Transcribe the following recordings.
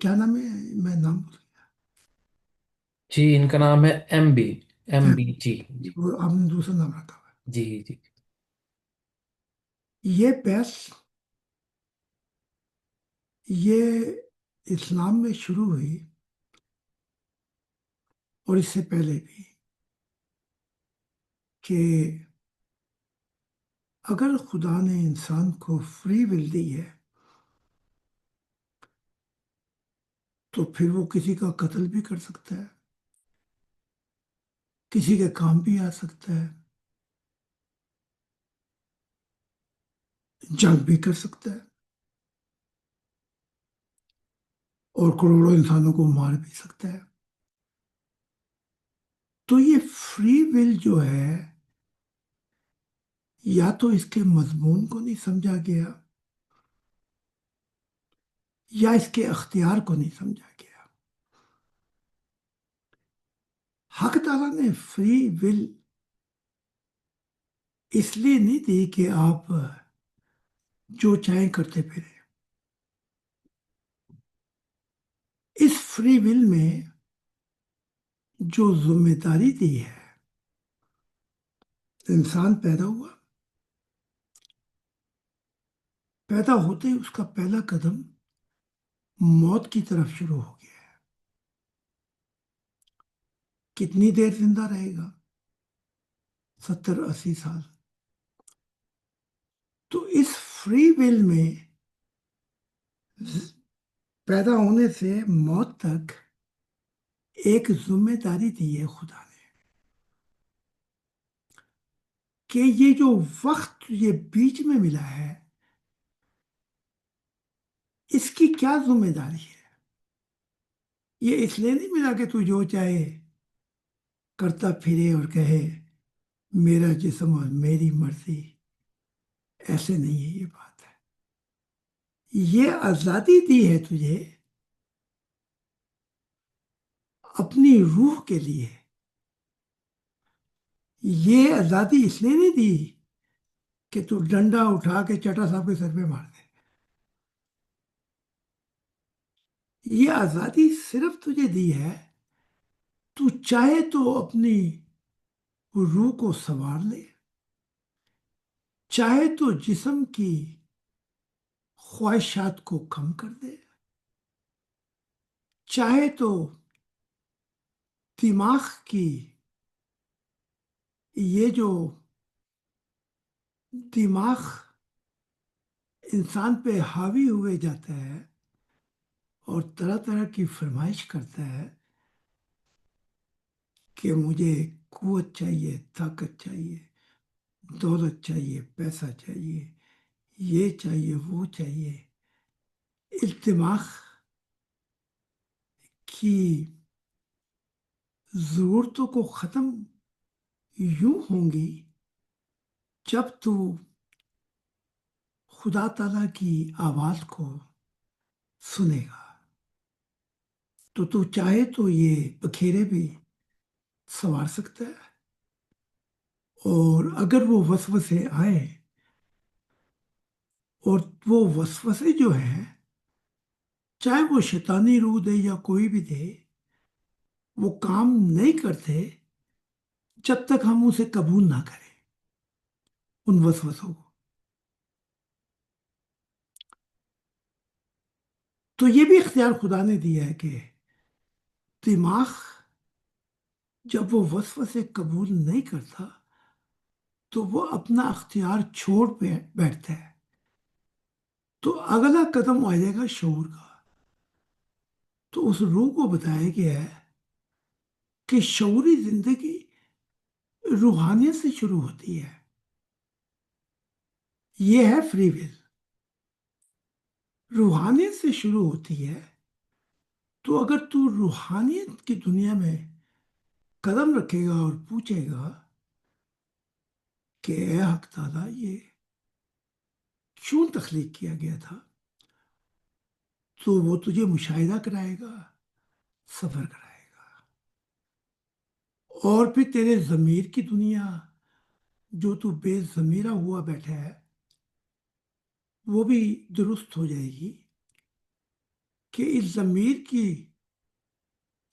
کیا نام ہے؟ میں نام بھول جی ان کا نام ہے گیا۔ MB جی جی وہ آپ نے دوسرا نام رکھا ہوا جی جی ہے۔ یہ بحث یہ اسلام میں شروع ہوئی، اور اس سے پہلے بھی، کہ اگر خدا نے انسان کو فری ول دی ہے تو پھر وہ کسی کا قتل بھی کر سکتا ہے، کسی کے کام بھی آ سکتا ہے، جنگ بھی کر سکتا ہے، اور کروڑوں انسانوں کو مار بھی سکتا ہے۔ تو یہ فری ول جو ہے، یا تو اس کے مضمون کو نہیں سمجھا گیا، یا اس کے اختیار کو نہیں سمجھا گیا۔ حق تعالیٰ نے فری ول اس لیے نہیں دی کہ آپ جو چاہیں کرتے پھریں۔ اس فری ول میں جو ذمہ داری دی ہے، انسان پیدا ہوا، پیدا ہوتے ہی اس کا پہلا قدم موت کی طرف شروع ہو گیا ہے۔ کتنی دیر زندہ رہے گا؟ 70-80 سال۔ تو اس فری ول میں پیدا ہونے سے موت تک ایک ذمہ داری دی ہے خدا نے، کہ یہ جو وقت یہ بیچ میں ملا ہے، اس کی کیا ذمہ داری ہے؟ یہ اس لیے نہیں ملا کہ تو جو چاہے کرتا پھرے اور کہے میرا جسم اور میری مرضی۔ ایسے نہیں ہے یہ بات ہے۔ یہ آزادی دی ہے تجھے اپنی روح کے لیے۔ یہ آزادی اس لیے نہیں دی کہ تو ڈنڈا اٹھا کے چٹا صاحب کے سر پہ مار دے۔ یہ آزادی صرف تجھے دی ہے، تو چاہے تو اپنی روح کو سنوار لے، چاہے تو جسم کی خواہشات کو کم کر دے، چاہے تو دماغ کی یہ جو دماغ انسان پہ حاوی ہوئے جاتا ہے اور طرح طرح کی فرمائش کرتا ہے کہ مجھے قوت چاہیے، طاقت چاہیے، دولت چاہیے، پیسہ چاہیے، یہ چاہیے، وہ چاہیے۔ اس دماغ کی ضرورتوں کو ختم یوں ہوں گی جب تو خدا تعالیٰ کی آواز کو سنے گا۔ تو چاہے تو یہ بکھیرے بھی سنوار سکتا ہے، اور اگر وہ وسوسے آئے، اور وہ وسوسے جو ہیں چاہے وہ شیطانی روح دے یا کوئی بھی دے، وہ کام نہیں کرتے جب تک ہم اسے قبول نہ کریں، ان وسوسوں کو۔ تو یہ بھی اختیار خدا نے دیا ہے کہ دماغ جب وہ وسوسے قبول نہیں کرتا تو وہ اپنا اختیار چھوڑ بیٹھتا ہے۔ تو اگلا قدم آ جائے گا شعور کا۔ تو اس روح کو بتایا گیا ہے کہ شعوری زندگی روحانیت سے شروع ہوتی ہے۔ یہ ہے فری ول، روحانیت سے شروع ہوتی ہے۔ تو اگر تو روحانیت کی دنیا میں قدم رکھے گا اور پوچھے گا کہ اے حق تعالیٰ یہ کیوں تخلیق کیا گیا تھا، تو وہ تجھے مشاہدہ کرائے گا، سفر کرائے گا، اور پھر تیرے ضمیر کی دنیا جو تو بے ضمیرہ ہوا بیٹھا ہے وہ بھی درست ہو جائے گی، کہ اس ضمیر کی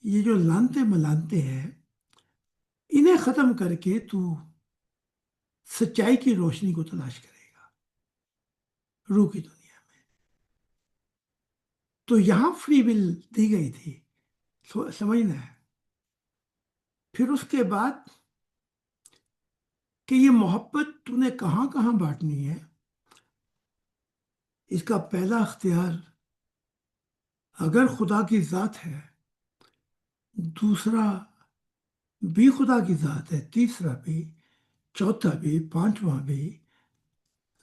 یہ جو لانتے ملانتے ہیں انہیں ختم کر کے تو سچائی کی روشنی کو تلاش کرے گا روح کی دنیا میں. تو یہاں فری ول دی گئی تھی، سمجھنا ہے. پھر اس کے بعد کہ یہ محبت تو نے کہاں کہاں بانٹنی ہے، اس کا پہلا اختیار اگر خدا کی ذات ہے، دوسرا بھی خدا کی ذات ہے، تیسرا بھی، چوتھا بھی، پانچواں بھی،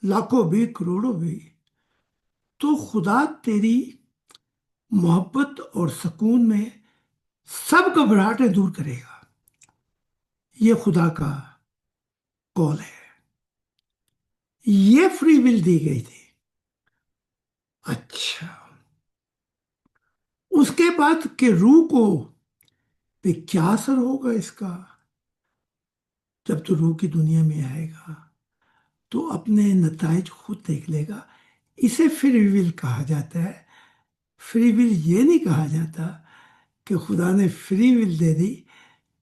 لاکھوں بھی، کروڑوں بھی، تو خدا تیری محبت اور سکون میں سب گھبراہٹیں دور کرے گا. یہ خدا کا قول ہے. یہ فری ول دی گئی تھی. اچھا، اس کے بعد کہ روح کو پہ کیا اثر ہوگا اس کا جب تو روح کی دنیا میں آئے گا تو اپنے نتائج خود دیکھ لے گا. اسے فری ول کہا جاتا ہے. فری ول یہ نہیں کہا جاتا کہ خدا نے فری ول دے دی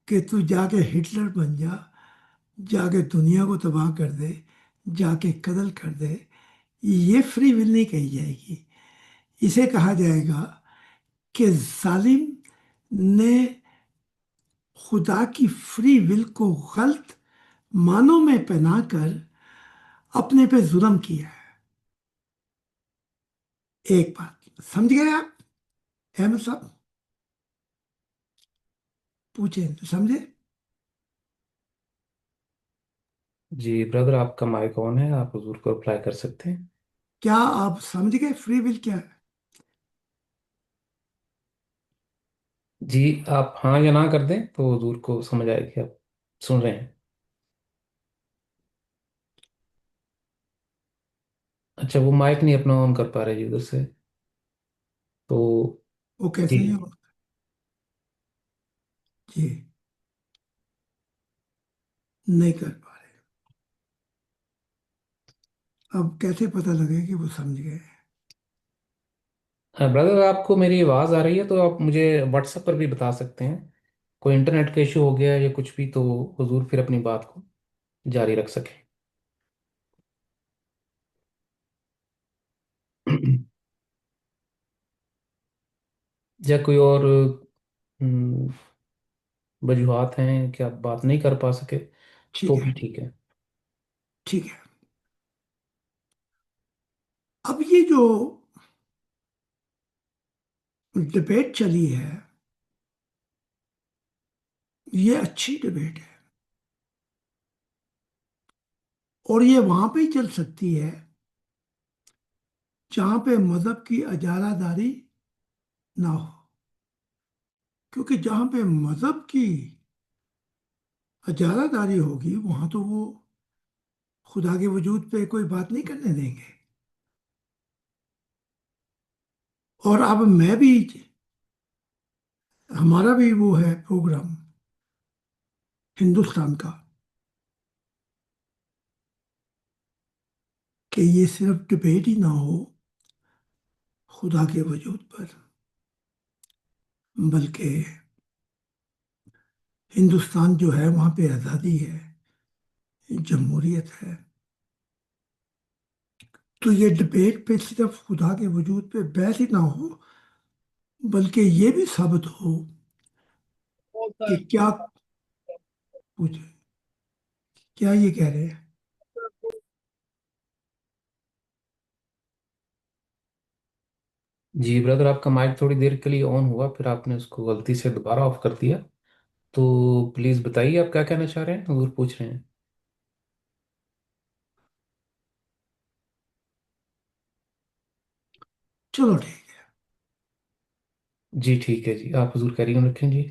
کہ تو جا کے ہٹلر بن جا، جا کے دنیا کو تباہ کر دے، جا کے قتل کر دے. یہ فری ول نہیں کہی جائے گی. اسے کہا جائے گا کہ ظالم نے خدا کی فری ول کو غلط معنوں میں پہنا کر اپنے پہ ظلم کیا ہے. ایک بات سمجھ گئے آپ احمد صاحب؟ پوچھیں تو سمجھے؟ جی برادر، آپ کا مائک آن ہے، آپ حضور کو اپلائی کر سکتے ہیں. کیا آپ سمجھ گئے فری ول کیا ہے؟ جی، آپ ہاں یا نہ کر دیں تو حضور کو سمجھ آئے گی. آپ سن رہے ہیں؟ اچھا، وہ مائک نہیں اپنا آن کر پا رہے جی ادھر سے. تو وہ کیسے جی ہیں وہ؟ جی نہیں کر پا رہے. اب کیسے پتہ لگے کہ وہ سمجھ گئے؟ برادر، آپ کو میری آواز آ رہی ہے تو آپ مجھے واٹس ایپ پر بھی بتا سکتے ہیں. کوئی انٹرنیٹ کا ایشو ہو گیا یا کچھ بھی تو حضور پھر اپنی بات کو جاری رکھ سکیں. یا کوئی اور ہم، وجوہات ہیں کہ آپ بات نہیں کر پا سکے ٹھیک تو ہے، بھی ٹھیک ہے. ٹھیک ہے. اب یہ جو ڈبیٹ چلی ہے یہ اچھی ڈبیٹ ہے، اور یہ وہاں پہ ہی چل سکتی ہے جہاں پہ مذہب کی اجارہ داری نہ ہو. کیونکہ جہاں پہ مذہب کی اجارہ داری ہوگی وہاں تو وہ خدا کے وجود پہ کوئی بات نہیں کرنے دیں گے. اور اب میں بھی، ہمارا بھی وہ ہے پروگرام ہندوستان کا کہ یہ صرف ڈبیٹ ہی نہ ہو خدا کے وجود پر، بلکہ ہندوستان جو ہے وہاں پہ آزادی ہے، جمہوریت ہے. تو یہ ڈبیٹ پہ صرف خدا کے وجود پہ بحث ہی نہ ہو بلکہ یہ بھی ثابت ہو کہ کیا، پوچھے کیا یہ کہہ رہے ہیں؟ جی برادر، آپ کا مائک تھوڑی دیر کے لیے آن ہوا، پھر آپ نے اس کو غلطی سے دوبارہ آف کر دیا. تو پلیز بتائیے آپ کیا کہنا چاہ رہے ہیں، حضور پوچھ رہے ہیں. چلو ٹھیک ہے. جی ٹھیک ہے جی، آپ حضور کیری آن رکھیں جی.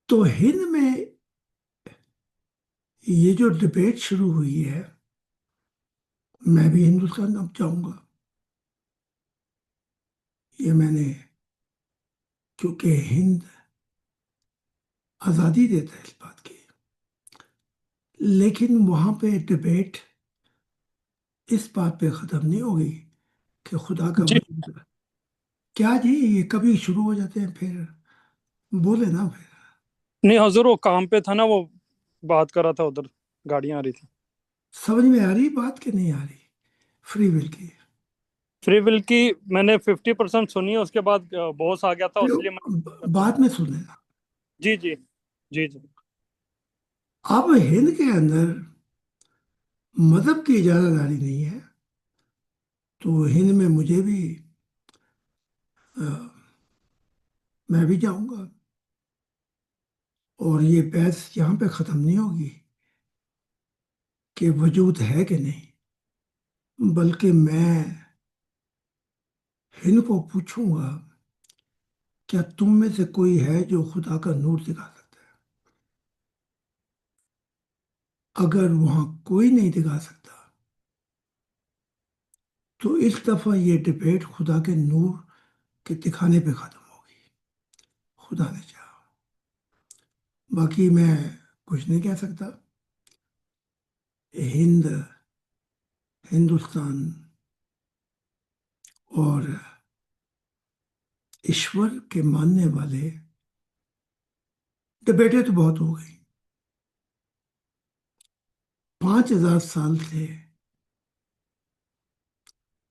تو ہند میں یہ جو ڈبیٹ شروع ہوئی ہے، میں بھی ہندوستان اب جاؤں گا. یہ میں نے، کیونکہ ہند آزادی دیتا ہے اس بات کی، لیکن وہاں پہ ڈبیٹ اس بات پہ ختم نہیں ہوگی کہ کہ خدا کا جی وجود ہے۔ کیا جی، یہ کبھی شروع ہو جاتے ہیں پھر بولے نا پھر۔ نہیں حضور، وہ کام پہ تھا نا، وہ بات کر رہا تھا، ادھر گاڑیاں آ رہی تھی۔ سمجھ میں آ رہی بات کہ نہیں آ رہی؟ فری ول کی فری ول کی میں نے 50% سنی ہے، اس کے بعد باس آ گیا تھا، پھر اس لیے میں بعد میں سنیں نا۔ جی جی جی جی اب ہند کے اندر مذہب کی اجازت داری نہیں ہے، تو ہند میں مجھے بھی میں بھی جاؤں گا، اور یہ بحث یہاں پہ ختم نہیں ہوگی کہ وجود ہے کہ نہیں، بلکہ میں ہند کو پوچھوں گا کیا تم میں سے کوئی ہے جو خدا کا نور دکھا سکتا ہے؟ اگر وہاں کوئی نہیں دکھا سکتا تو اس دفعہ یہ ڈبیٹ خدا کے نور کے دکھانے پہ ختم ہوگی، خدا نے چاہا۔ باقی میں کچھ نہیں کہہ سکتا۔ ہند، ہندوستان اور ایشور کے ماننے والے ڈبیٹیں تو بہت ہو گئی، 5000 سال سے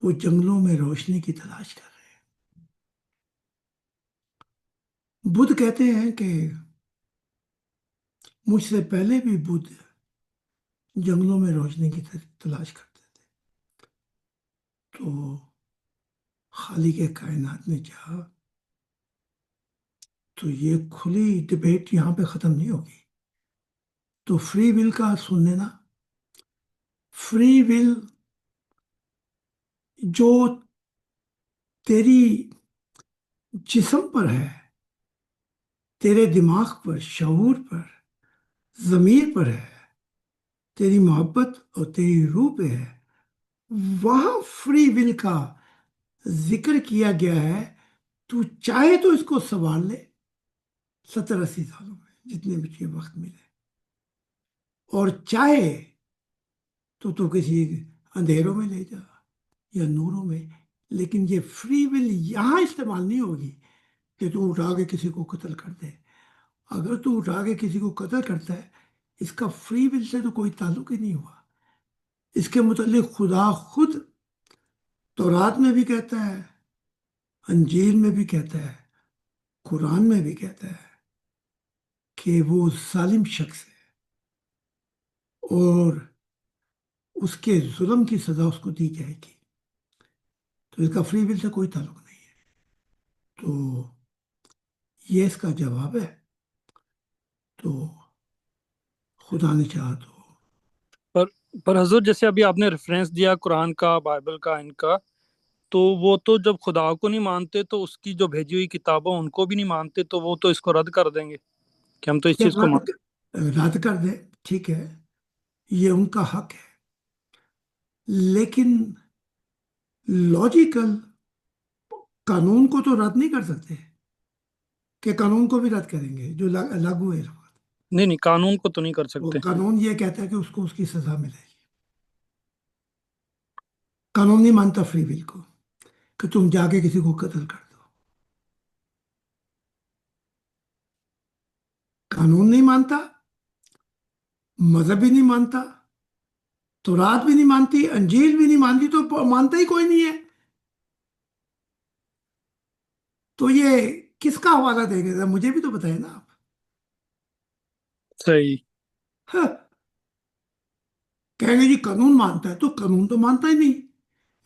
وہ جنگلوں میں روشنی کی تلاش کر رہے ہیں۔ بدھ کہتے ہیں کہ مجھ سے پہلے بھی بدھ جنگلوں میں روشنی کی تلاش کرتے تھے، تو خالق کائنات نے چاہا تو یہ کھلی ڈبیٹ یہاں پہ ختم نہیں ہوگی۔ تو فری ول کا سن لینا۔ فری ول جو تیری جسم پر ہے، تیرے دماغ پر، شعور پر، ضمیر پر ہے، تیری محبت اور تیری روح پہ ہے، وہاں فری ول کا ذکر کیا گیا ہے۔ تو چاہے تو اس کو سنبھال لے 70-80 سالوں میں، جتنے بھی تجھے وقت ملے، اور چاہے تو کسی اندھیروں میں لے جا یا نوروں میں، لیکن یہ فری ول یہاں استعمال نہیں ہوگی کہ تو اٹھا کے کسی کو قتل کر دے۔ اگر تو اٹھا کے کسی کو قتل کرتا ہے، اس کا فری ول سے تو کوئی تعلق ہی نہیں ہوا۔ اس کے متعلق خدا خود تورات میں بھی کہتا ہے، انجیل میں بھی کہتا ہے، قرآن میں بھی کہتا ہے کہ وہ ظالم شخص ہے اور اس کے ظلم کی سزا اس کو دی جائے گی۔ تو اس کا فری ول سے کوئی تعلق نہیں ہے۔ تو یہ اس کا جواب ہے۔ تو خدا نے چاہا تو پر پر حضور، جیسے ابھی آپ نے ریفرنس دیا قرآن کا، بائبل کا، ان کا، تو وہ تو جب خدا کو نہیں مانتے تو اس کی جو بھیجی ہوئی کتابوں ان کو بھی نہیں مانتے، تو وہ تو اس کو رد کر دیں گے کہ ہم تو اس کیا چیز کو مان۔ رد کر دے، ٹھیک ہے، یہ ان کا حق ہے، لیکن لاجیکل قانون کو تو رد نہیں کر سکتے کہ قانون کو بھی رد کریں گے جو لاگو ہے۔ نہیں نہیں، قانون کو تو نہیں کر وہ سکتے۔ قانون یہ کہتا ہے کہ اس کو اس کی سزا ملے گی۔ قانون نہیں مانتا فری ول کو کہ تم جا کے کسی کو قتل کر دو۔ قانون نہیں مانتا، مذہب بھی نہیں مانتا، تورات بھی نہیں مانتی، انجیل بھی نہیں مانتی، تو مانتا ہی کوئی نہیں ہے۔ تو یہ کس کا حوالہ دیں گے؟ مجھے بھی تو بتائیں نا آپ۔ صحیح۔ ہاں، کہیں گے جی قانون مانتا ہے، تو قانون تو مانتا ہی نہیں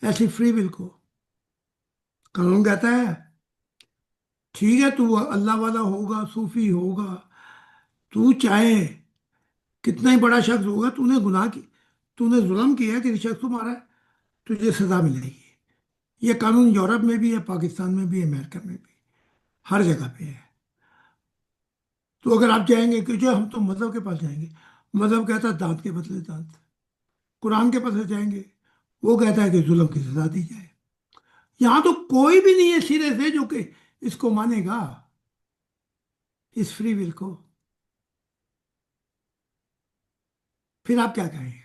ایسی فری ول کو۔ قانون کہتا ہے ٹھیک ہے، تو اللہ والا ہوگا، صوفی ہوگا، تو چاہے کتنا ہی بڑا شخص ہوگا، تو نے گناہ کی، تو نے ظلم کیا ہے، کسی شخص کو مارا ہے، تجھے سزا ملے گی۔ یہ قانون یورپ میں بھی ہے، پاکستان میں بھی ہے، امریکہ میں بھی، ہر جگہ پہ ہے۔ تو اگر آپ جائیں گے کہ جو ہم تو مذہب کے پاس جائیں گے، مذہب کہتا ہے دانت کے بدلے دانت۔ قرآن کے پاس جائیں گے، وہ کہتا ہے کہ ظلم کی سزا دی جائے۔ یہاں تو کوئی بھی نہیں ہے سرے سے جو کہ اس کو مانے گا، اس فری ول کو۔ پھر آپ کیا کہیں گے؟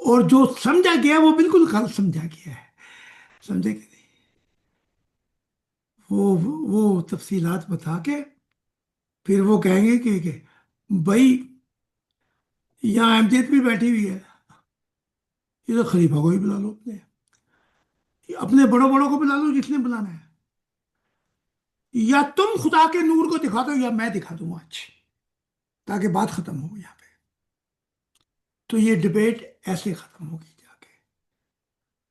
اور جو سمجھا گیا وہ بالکل غلط سمجھا گیا ہے، سمجھے کہ نہیں؟ وہ تفصیلات بتا کے پھر وہ کہیں گے کہ بھائی یہاں احمدیت بھی بیٹھی ہوئی ہے، یہ تو خلیفہ کو ہی بلا لو، اپنے بڑوں بڑوں کو بلا لو جس نے بلانا ہے، یا تم خدا کے نور کو دکھا دو یا میں دکھا دوں آج، تاکہ بات ختم ہو یہاں پہ۔ تو یہ ڈبیٹ ایسے ختم ہوگی جا کے۔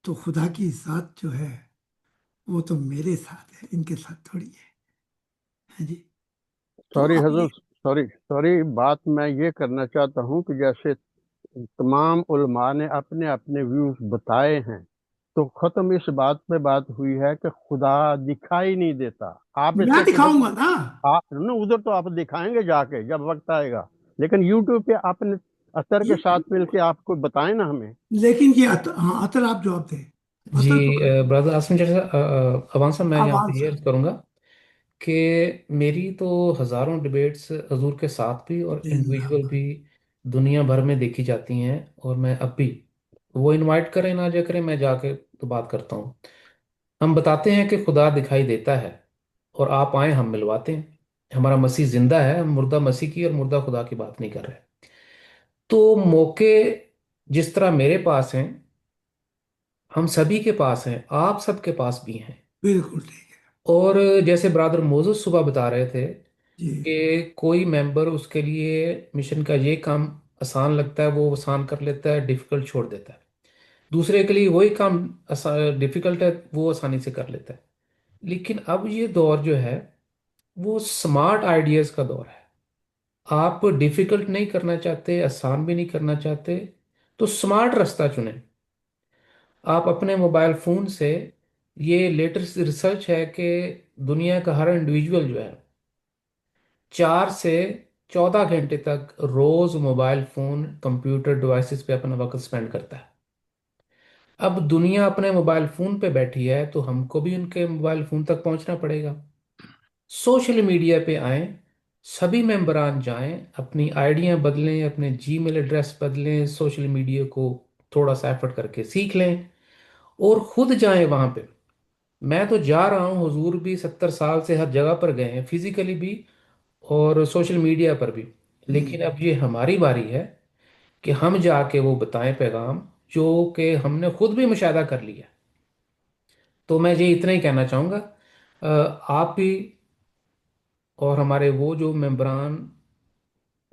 تو خدا کی ذات جو ہے وہ تو میرے ساتھ ہے، ان کے ساتھ تھوڑی ہے، ہاں جی۔ تو سوری اب یہ حضور، سوری بات میں یہ کرنا چاہتا ہوں کہ جیسے تمام علماء نے اپنے اپنے ویوز بتائے ہیں، تو ختم اس بات پہ بات ہوئی ہے کہ خدا دکھائی نہیں دیتا۔ آپ اس میں پہ کدھر، دکھاؤں گا نا۔ ادھر تو آپ دکھائیں گے جا کے جب وقت آئے گا، لیکن یوٹیوب پہ اپنے اثر کے یہ ساتھ مل کے آپ کو بتائیں نا ہمیں۔ لیکن یہ ہاں عطر آپ جواب دیں، جی عطر تو برادر آسم جیسا اوان صاحب، میں یہاں پہ آواز یہ عرض کروں گا کہ میری تو ہزاروں ڈبیٹس حضور کے ساتھ بھی اور زندہ انڈیویجول بھی دنیا بھر میں دیکھی جاتی ہیں، اور میں اب بھی، وہ انوائٹ کریں نہ جا کریں، میں جا کے تو بات کرتا ہوں۔ ہم بتاتے ہیں کہ خدا دکھائی دیتا ہے، اور آپ آئیں، ہم ملواتے ہیں۔ ہمارا مسیح زندہ ہے، ہم مردہ مسیح کی اور مردہ خدا کی بات نہیں کر رہے۔ تو موقع جس طرح میرے پاس ہیں، ہم سبھی کے پاس ہیں، آپ سب کے پاس بھی ہیں۔ بالکل ٹھیک ہے اور جیسے برادر موزس صبح بتا رہے تھے جی۔ کہ کوئی ممبر اس کے لیے مشن کا یہ کام آسان لگتا ہے وہ آسان کر لیتا ہے، ڈیفیکلٹ چھوڑ دیتا ہے۔ دوسرے کے لیے وہی کام ڈیفیکلٹ ہے، وہ آسانی سے کر لیتا ہے۔ لیکن اب یہ دور جو ہے وہ سمارٹ آئیڈیاز کا دور ہے۔ آپ ڈیفیکلٹ نہیں کرنا چاہتے، آسان بھی نہیں کرنا چاہتے، تو سمارٹ راستہ چنیں۔ آپ اپنے موبائل فون سے، یہ لیٹسٹ ریسرچ ہے کہ دنیا کا ہر انڈیویجول جو ہے 4 سے 14 گھنٹے تک روز موبائل فون کمپیوٹر ڈیوائسز پہ اپنا وقت اسپینڈ کرتا ہے۔ اب دنیا اپنے موبائل فون پہ بیٹھی ہے تو ہم کو بھی ان کے موبائل فون تک پہنچنا پڑے گا۔ سوشل میڈیا پہ آئیں، سبھی ممبران جائیں، اپنی آئیڈیاں بدلیں، اپنے جی میل ایڈریس بدلیں، سوشل میڈیا کو تھوڑا سا ایفرٹ کر کے سیکھ لیں، اور خود جائیں وہاں پہ۔ میں تو جا رہا ہوں، حضور بھی 70 سال سے ہر جگہ پر گئے ہیں، فزیکلی بھی اور سوشل میڈیا پر بھی۔ ہوں۔ لیکن اب یہ ہماری باری ہے کہ ہم جا کے وہ بتائیں پیغام جو کہ ہم نے خود بھی مشاہدہ کر لیا۔ تو میں یہ اتنا ہی کہنا چاہوں گا، آپ بھی اور ہمارے وہ جو ممبران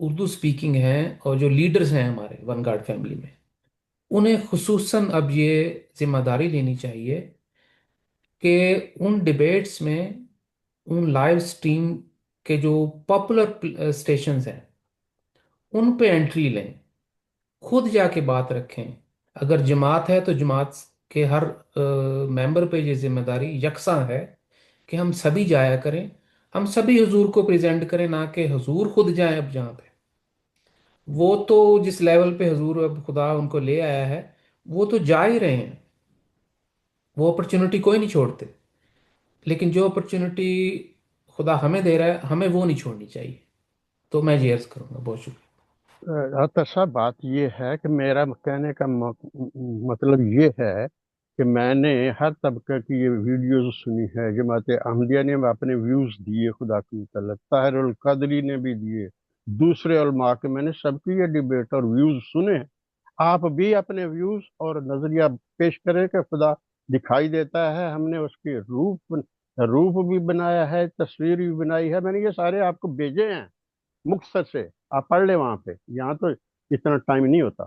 اردو سپیکنگ ہیں اور جو لیڈرز ہیں ہمارے ون گارڈ فیملی میں، انہیں خصوصاً اب یہ ذمہ داری لینی چاہیے کہ ان ڈیبیٹس میں، ان لائیو سٹریم کے جو پاپولر اسٹیشنز ہیں ان پہ انٹری لیں، خود جا کے بات رکھیں۔ اگر جماعت ہے تو جماعت کے ہر ممبر پہ یہ ذمہ داری یکساں ہے کہ ہم سبھی جایا کریں، ہم سبھی حضور کو پریزنٹ کریں، نہ کہ حضور خود جائیں اب جہاں پہ۔ وہ تو جس لیول پہ حضور اب خدا ان کو لے آیا ہے، وہ تو جا ہی رہے ہیں، وہ اپرچونٹی کوئی نہیں چھوڑتے۔ لیکن جو اپرچونٹی خدا ہمیں دے رہا ہے، ہمیں وہ نہیں چھوڑنی چاہیے۔ تو میں یہ عرض کروں گا، بہت شکریہ۔ ڈاکٹر صاحب، بات یہ ہے کہ میرا کہنے کا مطلب یہ ہے کہ میں نے ہر طبقے کی یہ ویڈیوز سنی ہے۔ جماعت احمدیہ نے اپنے ویوز دیے، خدا کی متعلق طاہر القادری نے بھی دیے، دوسرے علماء کے، میں نے سب کی یہ ڈیبیٹ اور ویوز سنے ہیں۔ آپ بھی اپنے ویوز اور نظریہ پیش کریں کہ خدا دکھائی دیتا ہے، ہم نے اس کی روپ بھی بنایا ہے، تصویر بھی بنائی ہے، میں نے یہ سارے آپ کو بھیجے ہیں مختصر سے، آپ پڑھ لیں وہاں پہ، یہاں تو اتنا ٹائم نہیں ہوتا۔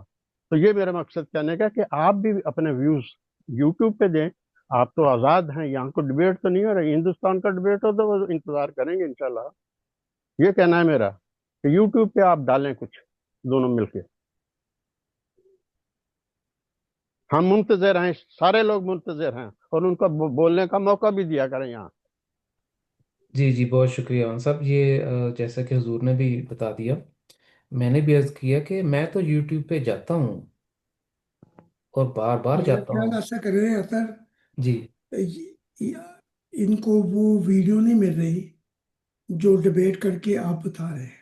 تو یہ میرا مقصد کہنے کا کہ آپ بھی اپنے ویوز یوٹیوب پہ دیں، آپ تو آزاد ہیں، یہاں کو ڈبیٹ تو نہیں ہو رہی، ہندوستان کا ڈبیٹ ہو تو وہ انتظار کریں گے انشاءاللہ۔ یہ کہنا ہے میرا کہ یوٹیوب پہ آپ ڈالیں کچھ، دونوں مل کے، ہم منتظر ہیں، سارے لوگ منتظر ہیں، اور ان کو بولنے کا موقع بھی دیا کریں یہاں۔ جی جی، بہت شکریہ عوان صاحب، یہ جیسا کہ حضور نے بھی بتا دیا، میں نے بھی عرض کیا کہ میں تو یوٹیوب پہ جاتا ہوں اور بار بار میرا جاتا خیال ہوں۔ ایسا کرے عطر، جی ان کو وہ ویڈیو نہیں مل رہی جو ڈبیٹ کر کے آپ بتا رہے ہیں،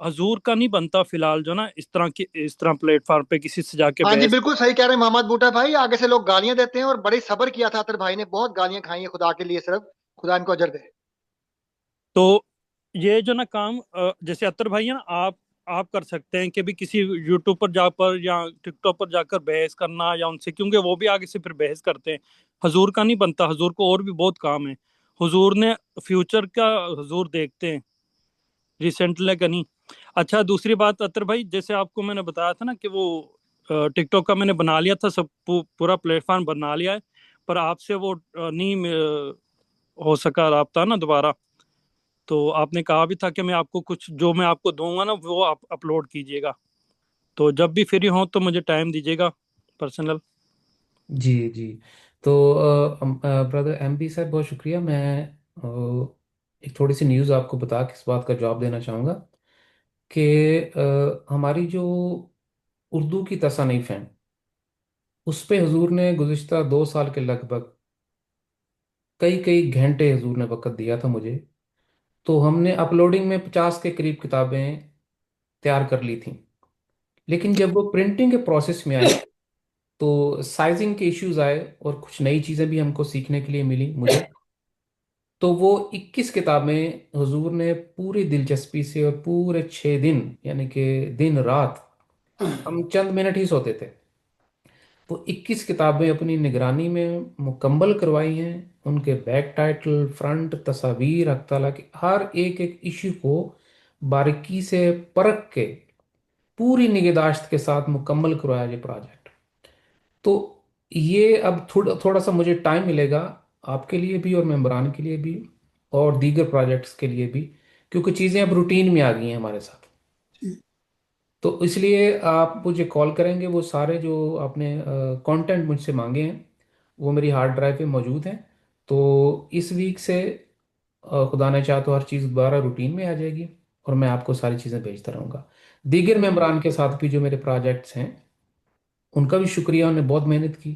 حضور کا نہیں بنتا فی الحال جو نا اس طرح پلیٹ فارم پہ کسی سے جا کے ہاں جی بحث. بالکل صحیح کہہ رہے ہیں محمد بوٹا بھائی، آگے سے لوگ گالیاں دیتے ہیں اور بڑے صبر کیا تھا عطر بھائی نے، بہت گالیاں کھائی ہیں خدا کے لیے، صرف خدا ان کو اجر دے. تو یہ جو نا کام جیسے اطہر بھائی ہے نا، آپ کر سکتے ہیں کہ بھی کسی یوٹیوب پر جا پر یا ٹک ٹاک پر جا کر بحث کرنا یا ان سے، کیونکہ وہ بھی آگے سے پھر بحث کرتے ہیں. حضور کا نہیں بنتا، حضور کو اور بھی بہت کام ہے. حضور نے فیوچر کا حضور دیکھتے ہیں، ریسنٹلی کا نہیں. اچھا دوسری بات اطہر بھائی، جیسے آپ کو میں نے بتایا تھا نا کہ وہ ٹک ٹاک کا میں نے بنا لیا تھا، سب پورا پلیٹ فارم بنا لیا ہے، پر آپ سے وہ نہیں ہو سکا رابطہ نا دوبارہ. تو آپ نے کہا بھی تھا کہ میں آپ کو کچھ جو میں آپ کو دوں گا نا وہ آپ اپلوڈ کیجئے گا. تو جب بھی فری ہوں تو مجھے ٹائم دیجیے گا پرسنل. جی جی. تو برادر ایم بی صاحب بہت شکریہ. میں ایک تھوڑی سی نیوز آپ کو بتا کے اس بات کا جواب دینا چاہوں گا کہ ہماری جو اردو کی تصانیف ہیں اس پہ حضور نے گزشتہ 2 سال کے لگ بھگ کئی کئی گھنٹے حضور نے وقت دیا تھا مجھے. تو ہم نے اپلوڈنگ میں 50 کے قریب کتابیں تیار کر لی تھیں، لیکن جب وہ پرنٹنگ کے پروسیس میں آئیں تو سائزنگ کے ایشوز آئے اور کچھ نئی چیزیں بھی ہم کو سیکھنے کے لیے ملی مجھے. تو وہ 21 کتابیں حضور نے پوری دلچسپی سے اور پورے 6 دن، یعنی کہ دن رات ہم چند منٹ ہی سوتے تھے، وہ 21 کتابیں اپنی نگرانی میں مکمل کروائی ہیں. ان کے بیک ٹائٹل، فرنٹ، تصاویر، حق تعالیٰ کے ہر ایک ایک ایشو کو باریکی سے پرکھ کے پوری نگہداشت کے ساتھ مکمل کروایا یہ پروجیکٹ. تو یہ اب تھوڑا سا مجھے ٹائم ملے گا آپ کے لیے بھی اور ممبران کے لیے بھی اور دیگر پروجیکٹس کے لیے بھی، کیونکہ چیزیں اب روٹین میں آ گئی ہیں ہمارے ساتھ. جی تو اس لیے آپ مجھے کال کریں گے، وہ سارے جو آپ نے کانٹینٹ مجھ سے مانگے ہیں وہ میری ہارڈ ڈرائیو پہ موجود ہیں. تو اس ویک سے خدا نے چاہ تو ہر چیز دوبارہ روٹین میں آ جائے گی اور میں آپ کو ساری چیزیں بھیجتا رہوں گا. دیگر ممبران کے ساتھ بھی جو میرے پروجیکٹس ہیں ان کا بھی شکریہ، انہوں نے بہت محنت کی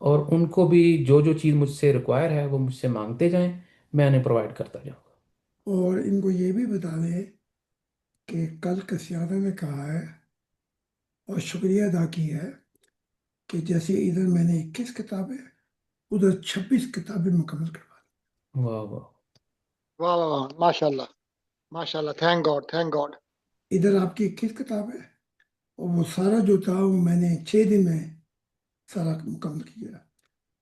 اور ان کو بھی جو جو چیز مجھ سے ریکوائر ہے وہ مجھ سے مانگتے جائیں، میں انہیں پرووائڈ کرتا جاؤں گا. اور ان کو یہ بھی بتا دیں کہ کل کسیانہ نے کہا ہے اور شکریہ ادا کی ہے کہ جیسے ادھر میں نے 21 کتابیں، ادھر 26 کتابیں مکمل کروا واہ واہ. واہ واہ واہ، ماشاء اللہ ماشاء اللہ، تھینک گاڈ تھینک گاڈ. دی. ادھر آپ کی 21 کتابیں اور وہ سارا جو تھا وہ میں نے 6 دن میں سارا مکمل کیا.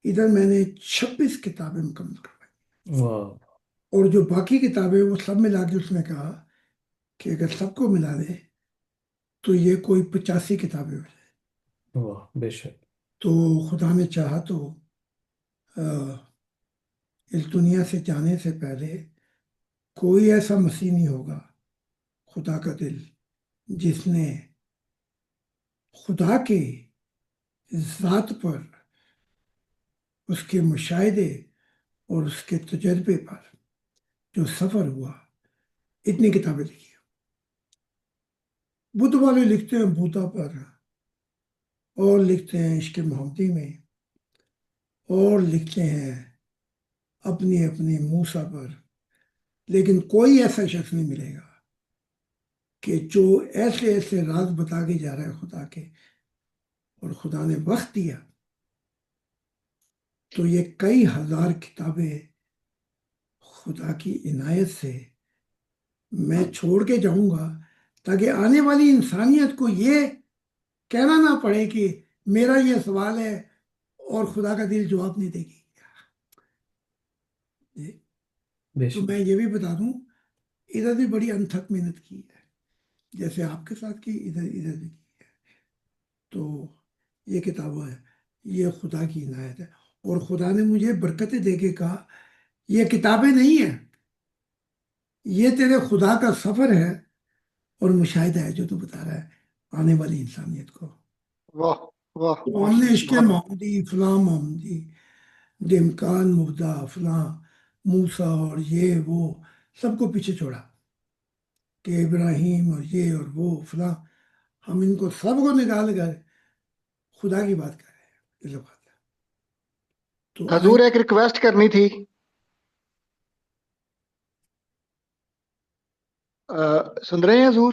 ادھر میں نے 26 کتابیں مکمل کروائی واہ اور جو باقی کتابیں وہ سب ملا کے اس نے کہا کہ اگر سب کو ملا دے تو یہ کوئی 85 کتابیں ہو جائے. واہ بے شک. تو خدا نے چاہا تو اس دنیا سے جانے سے پہلے کوئی ایسا مسیح نہیں ہوگا خدا کا دل جس نے خدا کے ذات پر، اس کے مشاہدے اور اس کے تجربے پر جو سفر ہوا اتنی کتابیں لکھی. بدھ والے لکھتے ہیں بوتا پر اور لکھتے ہیں عشق محمدی میں اور لکھتے ہیں اپنی اپنی موسیٰ پر، لیکن کوئی ایسا شخص نہیں ملے گا کہ جو ایسے ایسے راز بتا کے جا رہا ہے خدا کے، اور خدا نے وقت دیا تو یہ کئی ہزار کتابیں خدا کی عنایت سے میں چھوڑ کے جاؤں گا تاکہ آنے والی انسانیت کو یہ کہنا نہ پڑے کہ میرا یہ سوال ہے اور خدا کا دل جواب نہیں دے گی. بے تو شک. میں یہ بھی بتا دوں ادھر بھی بڑی انتھک محنت کی ہے، جیسے آپ کے ساتھ کی ادھر ادھر بھی کی ہے. تو یہ کتاب ہے، یہ خدا کی عنایت ہے اور خدا نے مجھے برکتیں دے کے کہا یہ کتابیں نہیں ہیں، یہ تیرے خدا کا سفر ہے اور مشاہدہ ہے جو تو بتا رہا ہے آنے والی انسانیت کو. واہ واہ، تو ہم نے عشق بہت محمدی، فلاں محمدی، دمکان مبدا، فلاں موسیٰ اور یہ وہ سب کو پیچھے چھوڑا کہ ابراہیم اور یہ اور وہ فلاں، ہم ان کو سب کو نکال کر خدا کی بات کر رہے ہیں. یہ بات ہے. تو آئیں. حضور ایک ریکویسٹ کرنی تھی. سن رہے ہیں حضور؟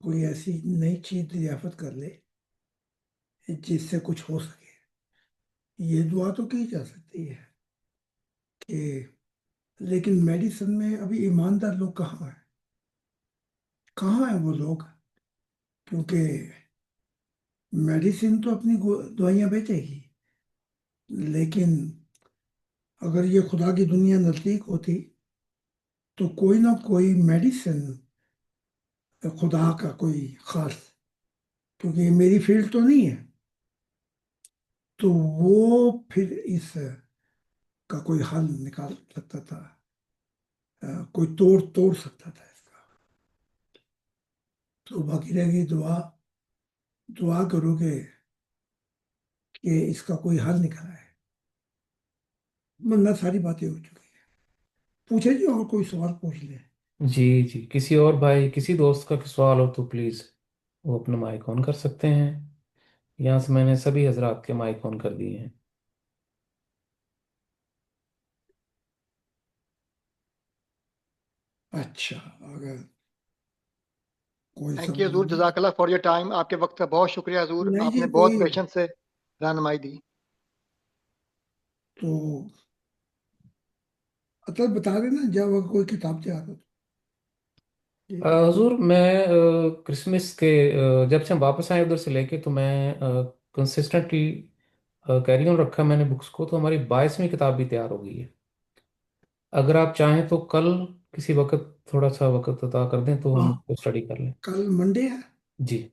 کوئی ایسی نئی چیز دریافت کر لے جس سے کچھ ہو سکے. یہ دعا تو کی جا سکتی ہے کہ، لیکن میڈیسن میں ابھی ایماندار لوگ کہاں ہیں؟ کہاں ہیں وہ لوگ؟ کیونکہ میڈیسن تو اپنی دوائیاں بیچے گی، لیکن اگر یہ خدا کی دنیا نزدیک ہوتی تو کوئی نہ کوئی میڈیسن خدا کا کوئی خاص، کیونکہ یہ میری فیلڈ تو نہیں ہے، تو وہ پھر اس کا کوئی حل نکال سکتا تھا، کوئی توڑ سکتا تھا اس کا. تو باقی رہ گئی دعا. دعا کرو کہ اس کا کوئی حل نکل آئے، ورنہ ساری باتیں ہو چکی ہیں. پوچھے جی، اور کوئی سوال پوچھ لیں. جی جی، کسی اور بھائی کسی دوست کا سوال ہو تو پلیز وہ اپنا مائک آن کر سکتے ہیں. یہاں سے میں نے سبھی حضرات کے مائک آن کر دیے ہیں. اچھا، اگر کوئی تھینک یو سوال حضور، نہیں. جزاک اللہ فار یور ٹائم. آپ کے وقت کا بہت شکریہ حضور، نہیں آپ جی، نے بہت کوئی پیشنس سے رہنمائی دی. تو اطلاع بتا دینا جب اگر کوئی کتاب سے آتا تو. جی. حضور میں کرسمس کے جب سے ہم واپس آئے ادھر سے لے کے، تو میں کنسسٹنٹلی کیری آن رکھا میں نے بکس کو. تو ہماری 22ویں کتاب بھی تیار ہو گئی ہے. اگر آپ چاہیں تو کل کسی وقت تھوڑا سا وقت عطا کر دیں تو ہم ہاں، اس کو اسٹڈی کر لیں. کل منڈے ہے. جی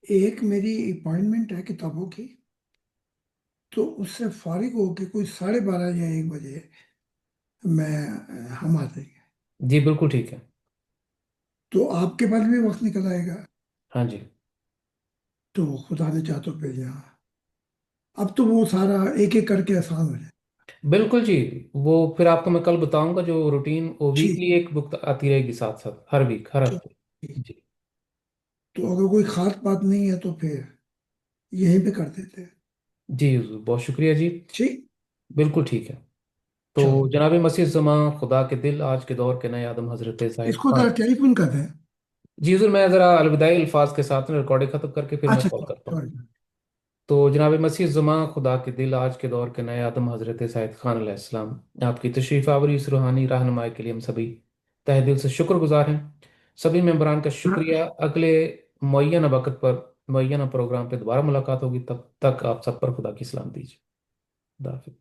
ایک میری اپائنٹمنٹ ہے کتابوں کی، تو اس سے فارغ ہو کے کوئی 12:30 یا 1 بجے میں ہم آتے ہیں. جی بالکل ٹھیک ہے. تو آپ کے پاس بھی وقت نکل آئے گا. ہاں جی تو خدا نے چاہ تو بھیجا. اب تو وہ سارا ایک ایک کر کے آسان ہو جائے. بالکل جی. وہ پھر آپ کو میں کل بتاؤں گا جو روٹین، وہ ٹھیک. ویکلی ایک بک آتی رہے گی ساتھ ساتھ، ہر ویک ہر ٹھیک. ہفتے. ٹھیک. جی تو اگر کوئی خاص بات نہیں ہے تو پھر یہیں پہ کر دیتے ہیں. جی حضور بہت شکریہ جی. ٹھیک. بالکل ٹھیک ہے. تو چلو، جناب مسیح زماں خدا کے دل آج کے دور کے نئے آدم حضرت اس زاہد کو خان. ذرا ٹیلی فون کر دیں. جی حضور میں ذرا الوداعی الفاظ کے ساتھ ریکارڈنگ ختم کر کے پھر میں اچھا، کال کرتا ہوں. سوری. تو جناب مسیح زماں خدا کے دل آج کے دور کے نئے آدم حضرت زاہد خان علیہ السلام، آپ کی تشریف آوری اس روحانی رہنمائی کے لیے ہم سبھی تہ دل سے شکر گزار ہیں. سبھی ممبران کا شکریہ. اگلے معینہ وقت پر معینہ پروگرام پہ دوبارہ ملاقات ہوگی. تب تک آپ سب پر خدا کی سلام دیجیے. خدا حافظ.